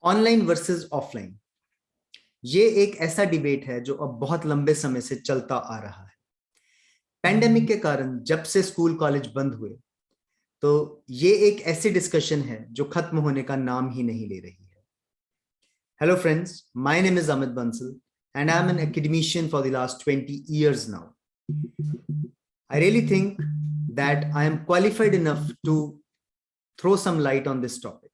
Online versus offline, ये एक ऐसा डिबेट है जो अब बहुत लंबे समय से चलता आ रहा है। पैंडेमिक के कारण जब से स्कूल कॉलेज बंद हुए, तो ये एक ऐसी डिस्कशन है जो खत्म होने का नाम ही नहीं ले रही है। Hello friends, my name is Amit Bansal and I'm an academician for the last 20 years now. I really think that I am qualified enough to throw some light on this topic.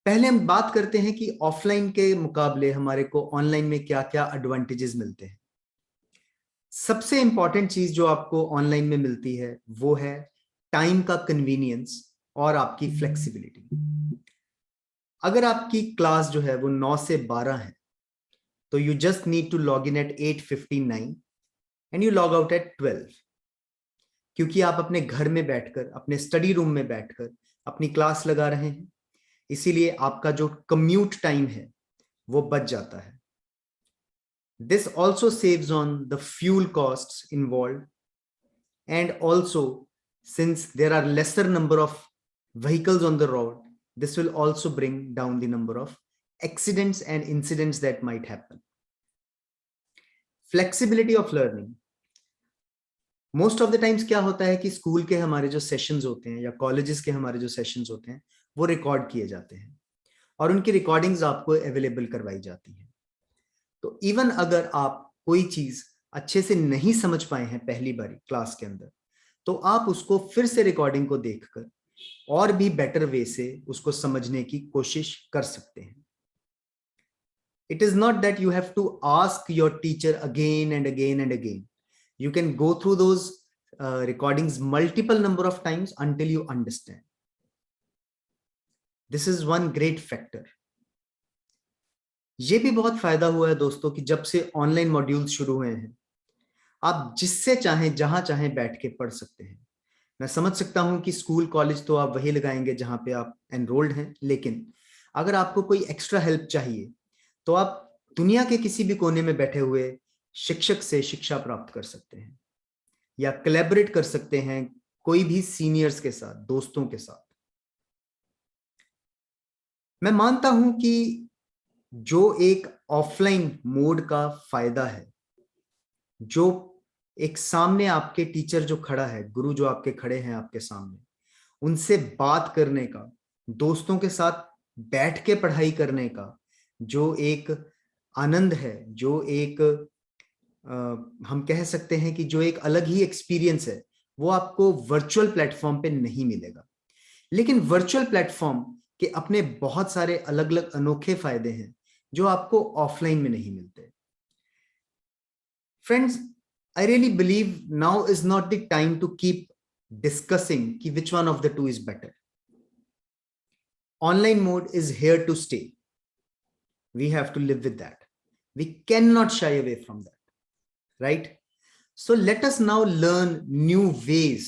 पहले हम बात करते हैं कि ऑफलाइन के मुकाबले हमारे को ऑनलाइन में क्या-क्या एडवांटेजेस मिलते हैं। सबसे इंपॉर्टेंट चीज जो आपको ऑनलाइन में मिलती है वो है टाइम का कन्वीनियंस और आपकी फ्लेक्सिबिलिटी। अगर आपकी क्लास जो है वो 9 से 12 है, तो you just need to log in at 8:59 and you log out at 12, क्योंकि आप अपने घर में बैठकर, अपने स्टडी रूम में बैठकर अपनी क्लास लगा रहे हैं, इसीलिए आपका जो कम्यूट टाइम है वो बच जाता है। This also saves on the fuel costs involved, and also since there are lesser number of vehicles on the road, this will also bring down the number of accidents and incidents that might happen. Flexibility of learning. Most of the times क्या होता है कि school के हमारे जो sessions होते हैं या कॉलेजेस के हमारे जो सेशंस होते हैं वो रिकॉर्ड किए जाते हैं और उनकी रिकॉर्डिंग्स आपको अवेलेबल करवाई जाती है। तो इवन अगर आप कोई चीज अच्छे से नहीं समझ पाए हैं पहली बारी क्लास के अंदर, तो आप उसको फिर से रिकॉर्डिंग को देखकर और भी बेटर वे से उसको समझने की कोशिश कर सकते हैं। It is not that you have to ask your teacher again and again and again. You can go through those recordings multiple number of times until you understand. This is one great factor. ये भी बहुत फायदा हुआ है दोस्तों कि जब से ऑनलाइन मॉड्यूल्स शुरू हुए हैं, आप जिससे चाहें जहां चाहें बैठ के पढ़ सकते हैं। मैं समझ सकता हूं कि स्कूल कॉलेज तो आप वही लगाएंगे जहां पे आप एनरोल्ड हैं, लेकिन अगर आपको कोई एक्स्ट्रा हेल्प चाहिए तो आप दुनिया के किसी भी कोने में बैठे हुए शिक्षक से शिक्षा प्राप्त कर सकते हैं या कोलैबोरेट कर सकते हैं कोई भी सीनियर्स के साथ, दोस्तों के साथ। मैं मानता हूं कि जो एक ऑफलाइन मोड का फायदा है, जो एक सामने आपके टीचर जो खड़ा है, गुरु जो आपके खड़े हैं आपके सामने, उनसे बात करने का, दोस्तों के साथ बैठ के पढ़ाई करने का जो एक आनंद है, जो एक हम कह सकते हैं कि जो एक अलग ही एक्सपीरियंस है, वो आपको वर्चुअल प्लेटफॉर्म पे नहीं मिलेगा। लेकिन वर्चुअल प्लेटफॉर्म के अपने बहुत सारे अलग अलग अनोखे फायदे हैं जो आपको ऑफलाइन में नहीं मिलते। Friends, I really believe now is not the time to keep discussing कि which one of the two is better. Online mode is here to stay. We have to live with that. We can not shy away from that. Right? So let us now learn new ways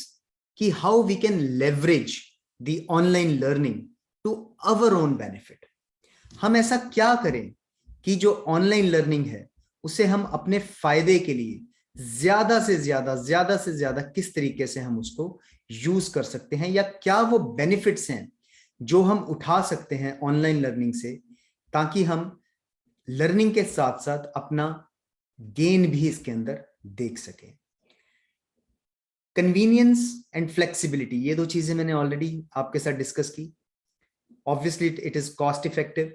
ki how we can leverage the online learning to our own benefit. हम ऐसा क्या करें कि जो online learning है उसे हम अपने फायदे के लिए ज्यादा से ज्यादा किस तरीके से हम उसको यूज कर सकते हैं, या क्या वो बेनिफिट्स हैं जो हम उठा सकते हैं ऑनलाइन लर्निंग से, ताकि हम लर्निंग के साथ साथ अपना गेन भी इसके अंदर देख सके। कन्वीनियंस एंड फ्लेक्सिबिलिटी, ये दो चीजें मैंने ऑलरेडी आपके साथ डिस्कस की। Obviously it is cost effective.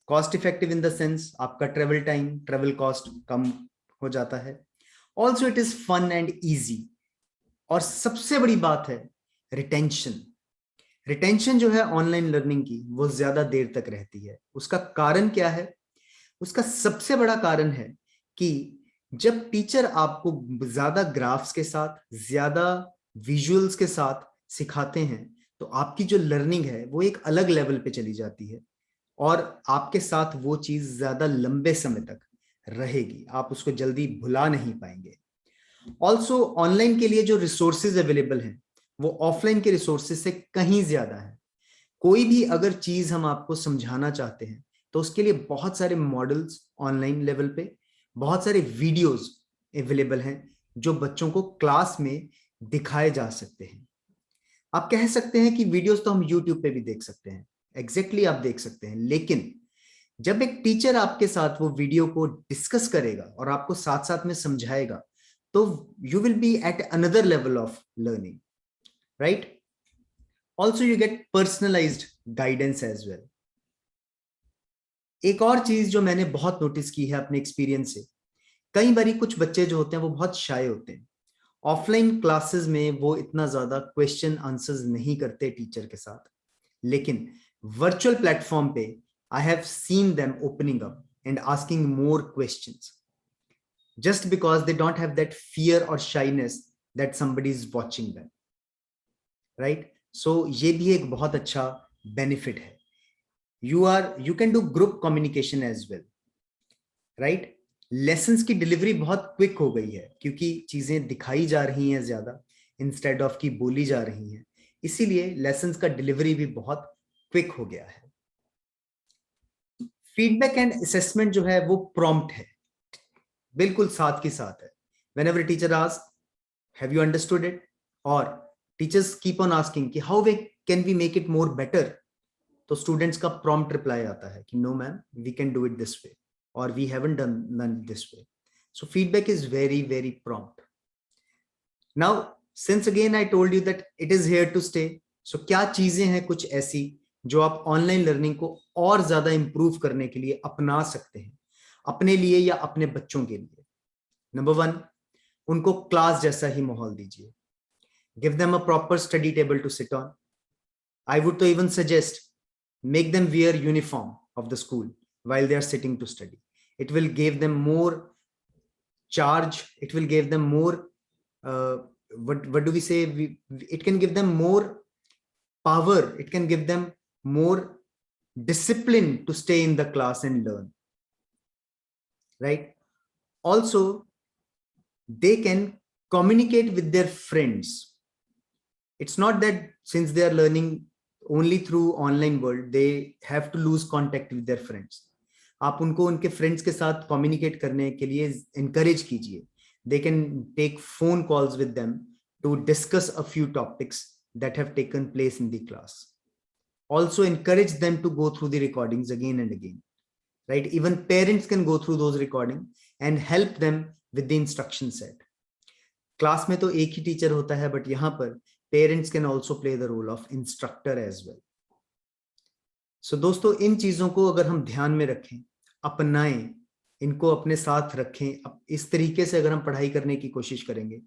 Cost effective in the sense आपका ट्रेवल टाइम, ट्रेवल कॉस्ट कम हो जाता है. Also it is fun and easy. और सबसे बड़ी बात है रिटेंशन. रिटेंशन जो है ऑनलाइन लर्निंग की वो ज्यादा देर तक रहती है. उसका कारण क्या है? उसका सबसे बड़ा कारण है कि जब टीचर आपको ज्यादा ग्राफ्स के साथ, ज्यादा विजुअल्स के साथ सिखाते हैं, तो आपकी जो लर्निंग है वो एक अलग लेवल पे चली जाती है और आपके साथ वो चीज ज्यादा लंबे समय तक रहेगी. आप उसको जल्दी भुला नहीं पाएंगे. ऑल्सो ऑनलाइन के लिए जो रिसोर्सेज अवेलेबल हैं वो ऑफलाइन के रिसोर्सेज से कहीं ज्यादा है. कोई भी अगर चीज हम आपको समझाना चाहते हैं तो उसके लिए बहुत सारे मॉडल्स ऑनलाइन लेवल पे, बहुत सारे वीडियोस अवेलेबल हैं जो बच्चों को क्लास में दिखाए जा सकते हैं. आप कह सकते हैं कि वीडियोस तो हम यूट्यूब पे भी देख सकते हैं, एग्जैक्टली आप देख सकते हैं। लेकिन जब एक टीचर आपके साथ वो वीडियो को डिस्कस करेगा और आपको साथ साथ में समझाएगा, तो you will be at another level of learning, right? Also you get personalised guidance as well. एक और चीज जो मैंने बहुत नोटिस की है अपने एक्सपीरियंस से, कई बारी कुछ बच्चे जो होते हैं वो बहुत शाय होते हैं। ऑफलाइन क्लासेस में वो इतना ज्यादा क्वेश्चन आंसर्स नहीं करते टीचर के साथ, लेकिन वर्चुअल प्लेटफॉर्म पे I have seen them opening up and asking more questions, just because they don't have that fear or shyness that somebody is watching them, right? So ये भी एक बहुत अच्छा benefit है। you can do group communication as well, right? lessons की delivery बहुत quick हो गई है क्योंकि चीजें दिखाई जा रही हैं ज्यादा इंस्टेड ऑफ की बोली जा रही हैं, इसीलिए लेसन्स का डिलीवरी भी बहुत क्विक हो गया है। फीडबैक एंड असेसमेंट जो है वो प्रॉम्प्ट है, बिल्कुल साथ की साथ है। whenever teacher asks have you understood it, or teachers keep on asking कि how can we make it more better, तो स्टूडेंट्स का प्रॉम्प्ट रिप्लाई आता है कि no ma'am we can do it this way, और we haven't done this way. So feedback is very very prompt. Now since again I told you that it is here to stay, so क्या चीजें हैं कुछ ऐसी जो आप online learning को और ज्यादा इंप्रूव करने के लिए अपना सकते हैं अपने लिए या अपने बच्चों के लिए? नंबर 1, उनको क्लास जैसा ही माहौल दीजिए। Give them a proper study table to sit on. I would तो even suggest make them wear uniform of the school while they are sitting to study. It will give them more charge, it will give them more what do we say, it can give them more power, it can give them more discipline to stay in the class and learn, right? Also they can communicate with their friends. It's not that since they are learning only through online world they have to lose contact with their friends. आप उनको उनके friends के साथ communicate करने के लिए encourage कीजिए। They can take phone calls with them to discuss a few topics that have taken place in the class. Also encourage them to go through the recordings again and again, right? Even parents can go through those recordings and help them with the instruction set. Class में तो एक ही teacher होता है, but यहाँ पर parents can also play the role of instructor as well. So दोस्तों इन चीजों को अगर हम ध्यान में रखें, अपनाएं, इनको अपने साथ रखें, इस तरीके से अगर हम पढ़ाई करने की कोशिश करेंगे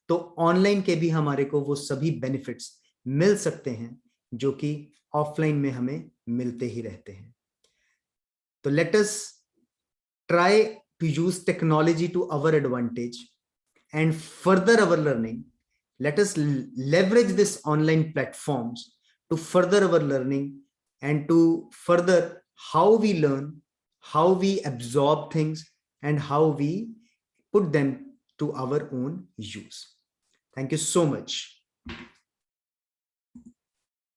तो ऑनलाइन के भी हमारे को वो सभी बेनिफिट्स मिल सकते हैं जो कि ऑफलाइन में हमें मिलते ही रहते हैं। तो let us try to use technology to our advantage and further our learning. Let us leverage this online platforms to further our learning and to further how we learn, how we absorb things, and how we put them to our own use. Thank you so much.